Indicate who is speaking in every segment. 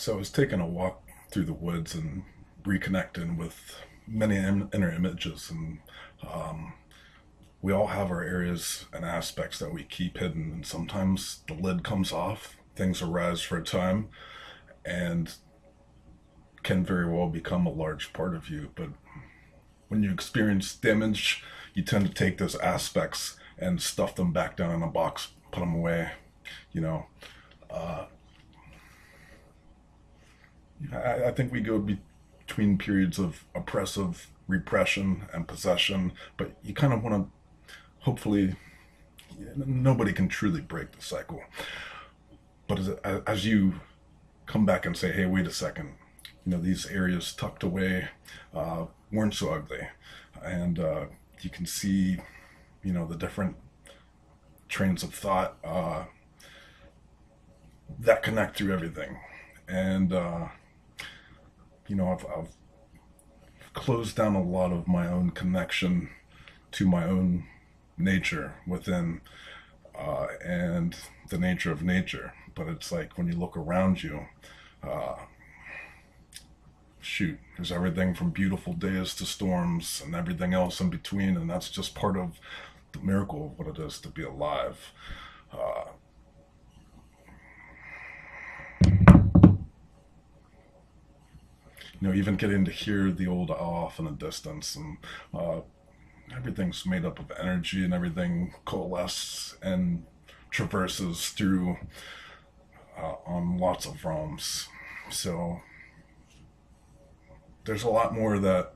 Speaker 1: So I was taking a walk through the woods and reconnecting with many inner images, and um, we all have our areas and aspects that we keep hidden. And sometimes the lid comes off, things arise for a time, and can very well become a large part of you. But when you experience damage, you tend to take those aspects and stuff them back down in a box, put them away. You know, uh, I think we go between periods of oppressive repression and possession, but you kind of want to, hopefully, nobody can truly break the cycle. But as you come back and say, hey, wait a second, these areas tucked away weren't so ugly. And you can see, the different trains of thought that connect through everything. And, I've closed down a lot of my own connection to my own nature within and the nature of nature. But it's like when you look around you, uh, shoot, there's everything from beautiful days to storms and everything else in between. And that's just part of the miracle of what it is to be alive. Uh, Even getting to hear the old off in the distance, and uh, everything's made up of energy, and everything coalesces and traverses through on lots of realms. So there's a lot more that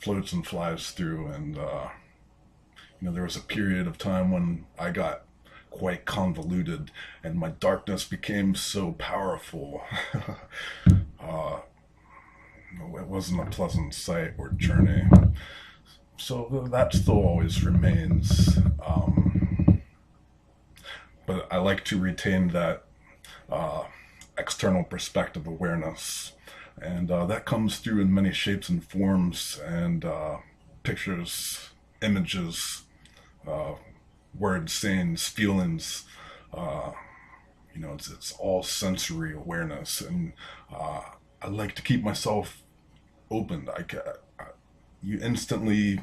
Speaker 1: floats and flies through, and there was a period of time when I got quite convoluted, and my darkness became so powerful. uh, it wasn't a pleasant sight or journey. So that still always remains. But I like to retain that uh, external perspective awareness. And that comes through in many shapes and forms, and pictures, images, uh, words, sayings, feelings. Uh, it's all sensory awareness. And I like to keep myself open. You instantly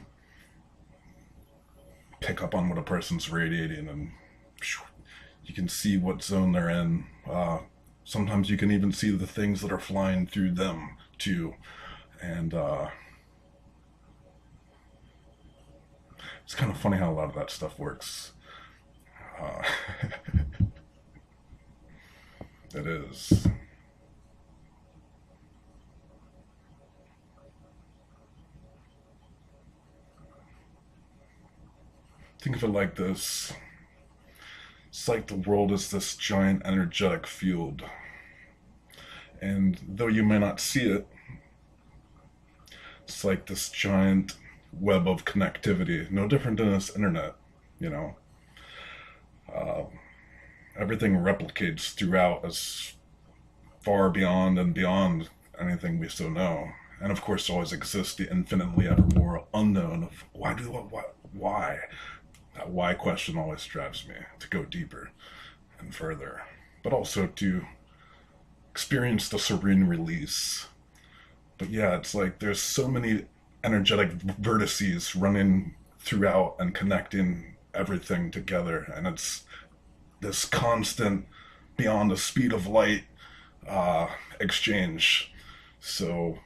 Speaker 1: pick up on what a person's radiating, and you can see what zone they're in. Sometimes you can even see the things that are flying through them too. And it's kind of funny how a lot of that stuff works. Uh, it is. Think of it like this. It's like the world is this giant energetic field. And though you may not see it, it's like this giant web of connectivity, no different than this internet, you know. Uh, Everything replicates throughout as far beyond and beyond anything we so know. And of course, always exists the infinitely ever more unknown of why? That why question always drives me to go deeper and further, but also to experience the serene release. But yeah, it's like there's so many energetic vertices running throughout and connecting everything together, and it's this constant, beyond the speed of light exchange. So,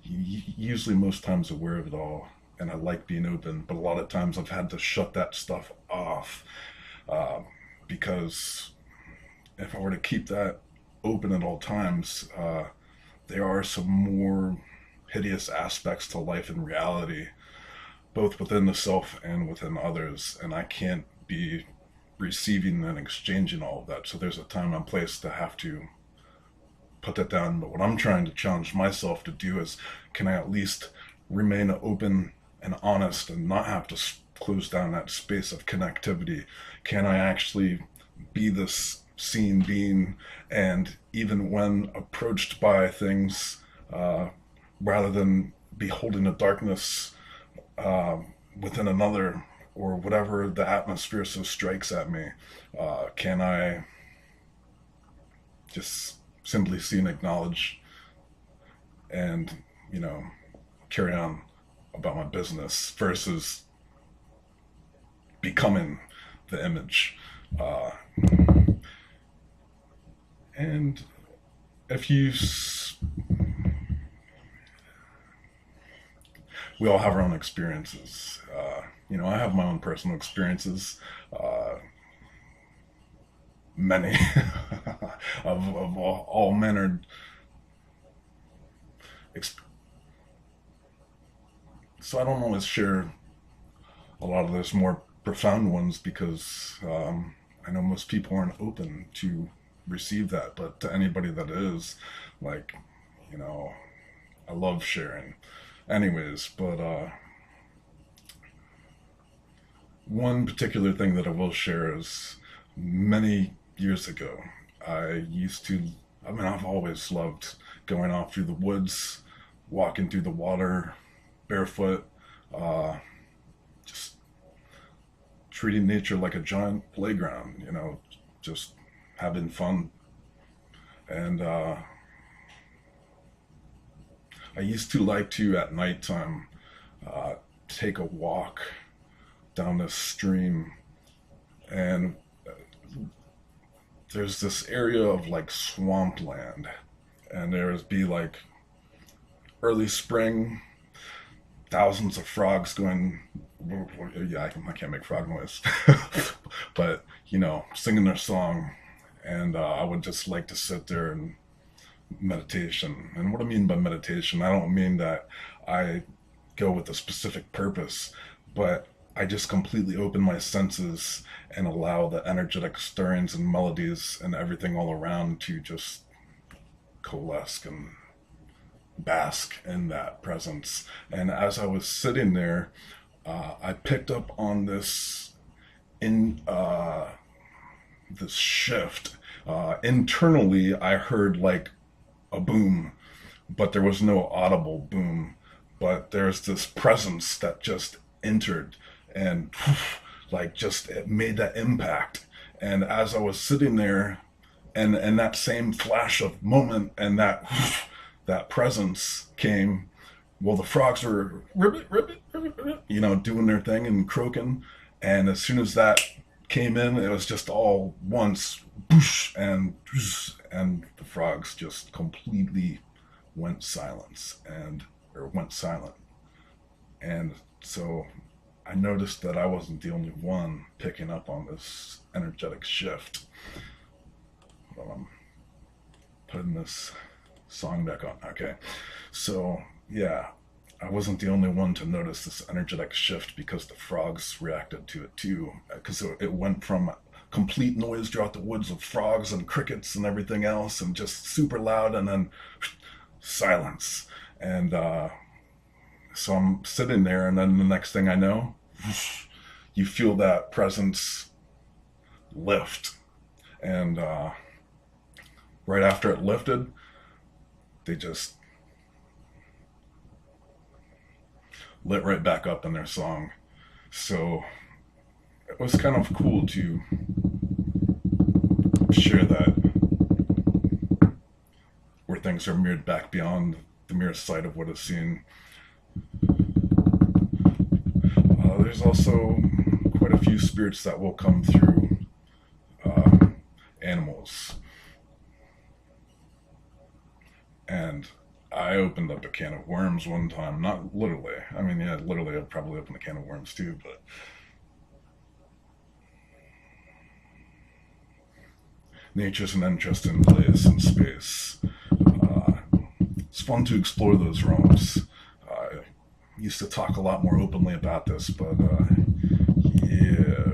Speaker 1: usually most times aware of it all, and I like being open, but a lot of times I've had to shut that stuff off uh, because if I were to keep that open at all times, there are some more hideous aspects to life and reality, both within the self and within others, and I can't be receiving and exchanging all of that. So there's a time and place to have to put that down. But what I'm trying to challenge myself to do is, can I at least remain open and honest and not have to close down that space of connectivity? Can I actually be this seen being, and even when approached by things, rather than be holding a darkness uh, within another, or whatever the atmosphere so strikes at me, can I just simply see and acknowledge and, you know, carry on about my business versus becoming the image. Uh, and if you, we all have our own experiences. You know, I have my own personal experiences. Many of all mannered. So I don't always share a lot of those more profound ones because I know most people aren't open to receive that. But to anybody that is, like, you know, I love sharing. Anyways, but one particular thing that I will share is many years ago, I mean, I've always loved going off through the woods, walking through the water, barefoot, uh, just treating nature like a giant playground, you know, just having fun. And I used to like to, at nighttime, uh, take a walk down this stream, and there's this area of like swampland, and there'd be like early spring, thousands of frogs going. Yeah, I can't make frog noise, but you know, singing their song, and I would just like to sit there and meditation. And what I mean by meditation, I don't mean that I go with a specific purpose, but I just completely open my senses and allow the energetic stirrings and melodies and everything all around to just coalesce and bask in that presence. And as I was sitting there, I picked up on in this shift. Internally, I heard like a boom, but there was no audible boom. But there's this presence that just entered and like just it made that impact. And as I was sitting there, and that same flash of moment and that presence came. Well, the frogs were ribbit, ribbit, ribbit, ribbit, you know, doing their thing and croaking. And as soon as that came in, it was just all once, boosh, and the frogs just completely went went silent. And so I noticed that I wasn't the only one picking up on this energetic shift. Well, I'm putting this song back on. Okay. So, yeah, I wasn't the only one to notice this energetic shift because the frogs reacted to it too. Because it went from complete noise throughout the woods of frogs and crickets and everything else and just super loud, and then silence. And so I'm sitting there, and then the next thing I know, you feel that presence lift. And right after it lifted, they just lit right back up in their song. So it was kind of cool to share that, where things are mirrored back beyond the mere sight of what is seen. There's also quite a few spirits that will come through animals. And I opened up a can of worms one time. Not literally. I mean, yeah, literally, I'd probably open a can of worms too, but nature's an interesting place and space. It's fun to explore those realms. I used to talk a lot more openly about this, but yeah,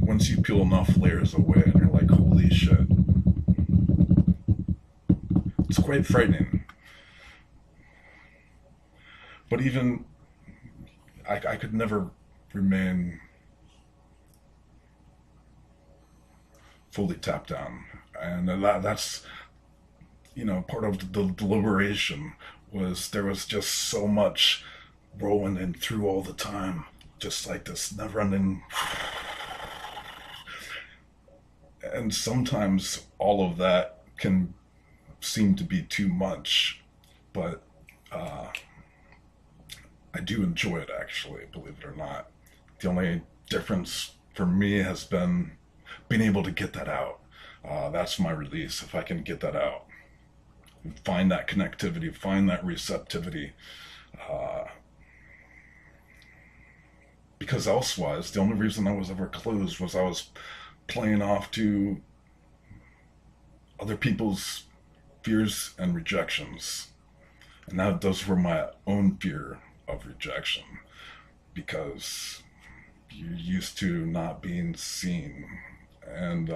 Speaker 1: once you peel enough layers away and you're like, holy shit, it's quite frightening. But even I could never remain fully tapped down, and that's, you know, part of the deliberation was there was just so much rolling in through all the time, just like this never-ending. And sometimes all of that can seem to be too much, but I do enjoy it, actually, believe it or not. The only difference for me has been being able to get that out. That's my release. If I can get that out, find that connectivity, find that receptivity. Uh, because elsewise, the only reason I was ever closed was I was playing off to other people's fears and rejections. And now those were my own fear of rejection, because you're used to not being seen. And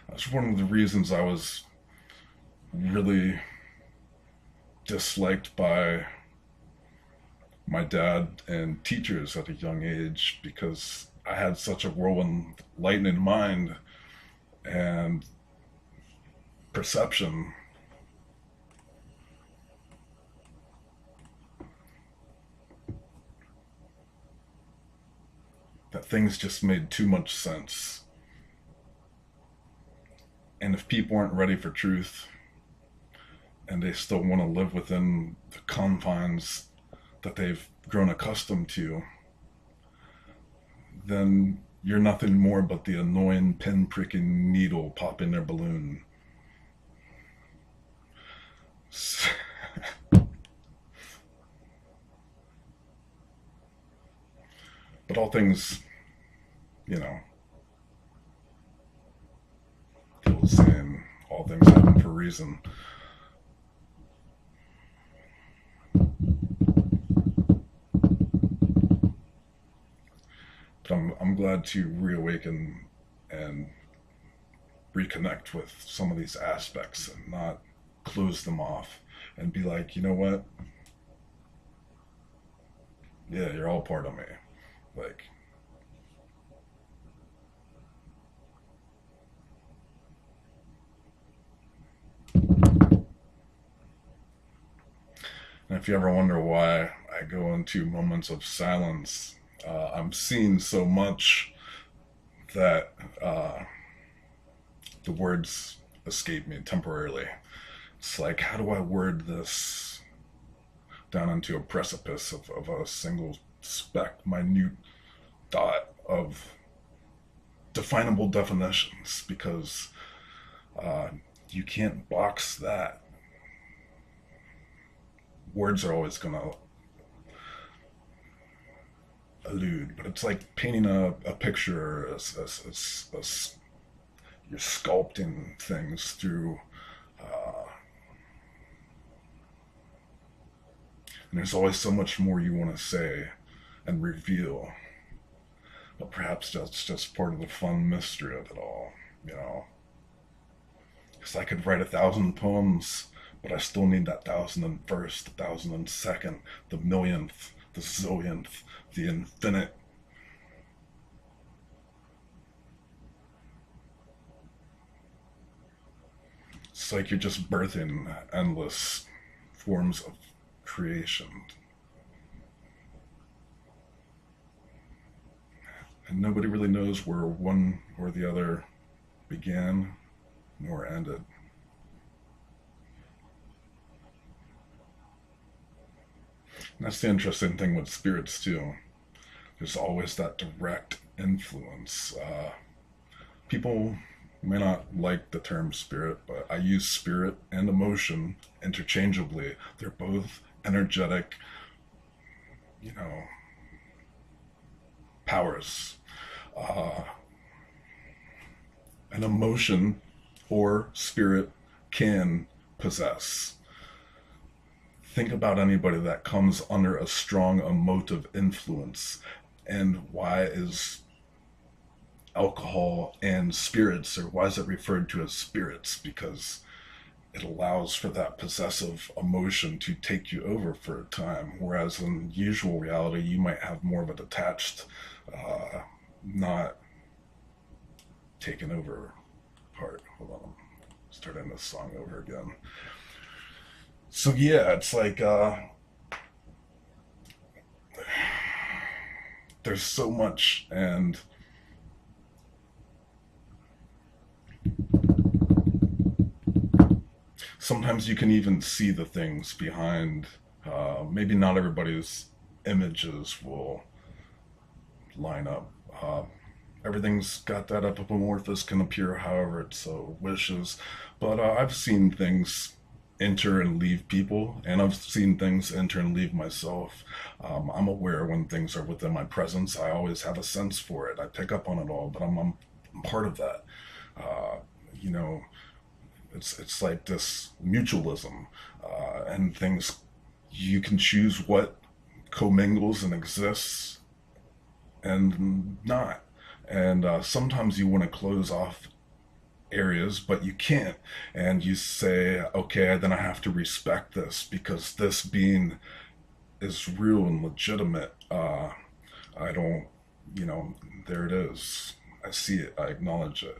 Speaker 1: that's one of the reasons I was really disliked by my dad and teachers at a young age, because I had such a whirlwind lightning mind and perception that things just made too much sense. And if people aren't ready for truth and they still want to live within the confines that they've grown accustomed to, then you're nothing more but the annoying pin-pricking needle popping their balloon. But all things, you know, the old saying, all things happen for a reason. But I'm glad to reawaken and reconnect with some of these aspects and not close them off and be like, you know what? Yeah, you're all part of me. Like, and if you ever wonder why I go into moments of silence, I'm seeing so much that the words escape me temporarily. It's like, how do I word this down into a precipice of a single speck, minute dot of definable definitions? Because you can't box that. Words are always going to allude, but it's like painting a picture. You're sculpting things through, and there's always so much more you want to say and reveal. But perhaps that's just part of the fun mystery of it all, you know. Because I could write 1,000 poems, but I still need that 1,001st, the 1,002nd, the millionth, the zillionth, the infinite. It's like you're just birthing endless forms of creation. And nobody really knows where one or the other began nor ended. And that's the interesting thing with spirits too. There's always that direct influence. People may not like the term spirit, but I use spirit and emotion interchangeably. They're both energetic, you know, powers. An emotion or spirit can possess. Think about anybody that comes under a strong emotive influence, and why is alcohol and spirits, or why is it referred to as spirits? Because it allows for that possessive emotion to take you over for a time, whereas in usual reality you might have more of a detached, not taken over part. Hold on, I'm starting this song over again. So yeah, it's like there's so much, and sometimes you can even see the things behind. Maybe not everybody's images will line up. Everything's got that epimorphos can appear however it so wishes. But I've seen things enter and leave people, and I've seen things enter and leave myself. I'm aware when things are within my presence. I always have a sense for it. I pick up on it all, but I'm part of that. Uh, you know, it's like this mutualism, and things you can choose what commingles and exists and not. And sometimes you want to close off areas, but you can't. And you say, okay, then I have to respect this because this being is real and legitimate. I don't, you know, there it is. I see it, I acknowledge it.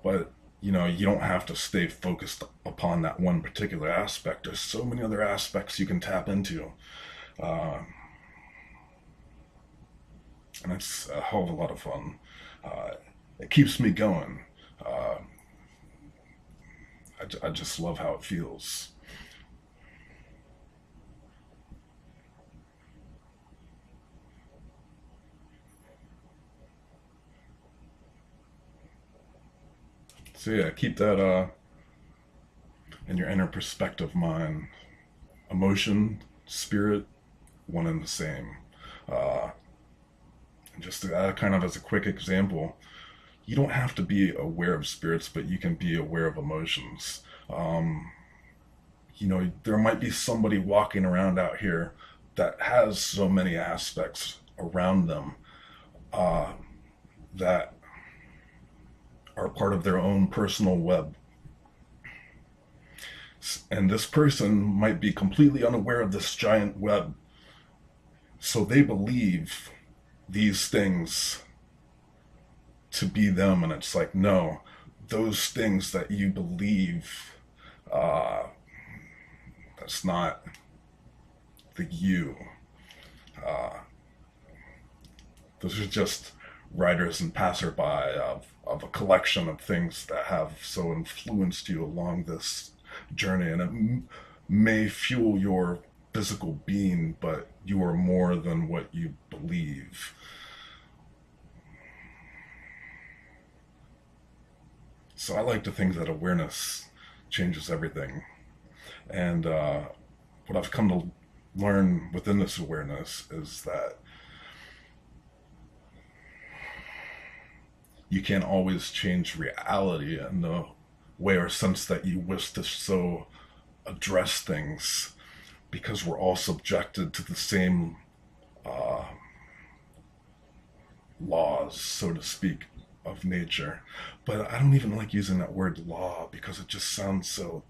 Speaker 1: But, you know, you don't have to stay focused upon that one particular aspect. There's so many other aspects you can tap into. Uh, and it's a hell of a lot of fun. Uh, it keeps me going. Uh, I just love how it feels. So yeah, keep that in your inner perspective mind. Emotion, spirit, one and the same. Uh, just kind of as a quick example, you don't have to be aware of spirits, but you can be aware of emotions. Um, you know, there might be somebody walking around out here that has so many aspects around them uh, that are part of their own personal web. And this person might be completely unaware of this giant web. So they believe these things to be them. And it's like, no, those things that you believe, uh, that's not the you. Uh, those are just writers and passerby of a collection of things that have so influenced you along this journey. And it may fuel your physical being, but you are more than what you believe. So I like to think that awareness changes everything. And what I've come to learn within this awareness is that you can't always change reality in the way or sense that you wish to so address things, because we're all subjected to the same uh, laws, so to speak, of nature. But I don't even like using that word law because it just sounds so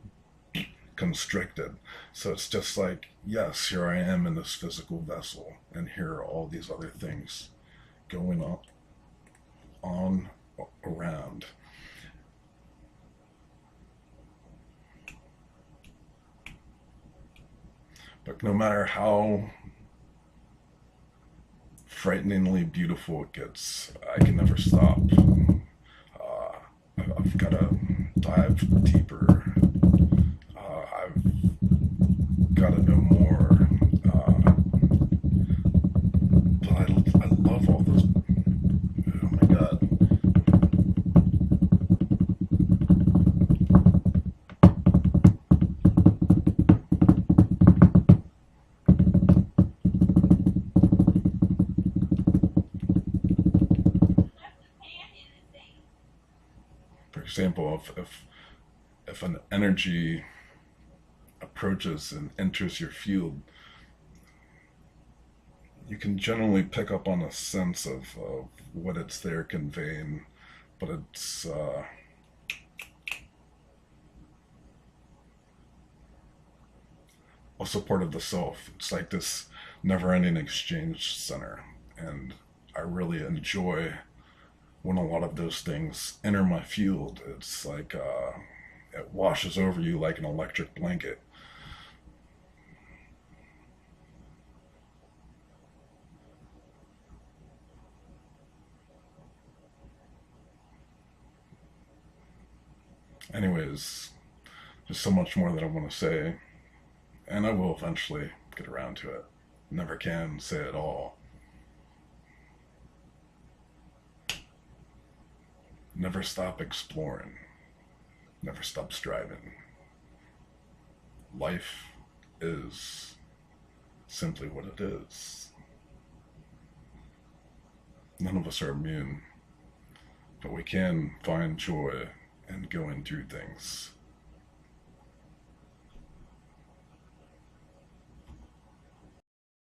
Speaker 1: constricted. So it's just like, yes, here I am in this physical vessel, and here are all these other things going on around. But no matter how frighteningly beautiful it gets, I can never stop. I've got to dive deeper. I've got to know more. But I love all this. Oh my God. For example, if an energy approaches and enters your field, you can generally pick up on a sense of what it's there conveying, but it's also part of the self. It's like this never-ending exchange center, and I really enjoy when a lot of those things enter my field. It's like it washes over you like an electric blanket. Anyways, There's so much more that I want to say, and I will eventually get around to it. Never can say it all. Never stop exploring. Never stop striving. Life is simply what it is. None of us are immune, but we can find joy in going through things.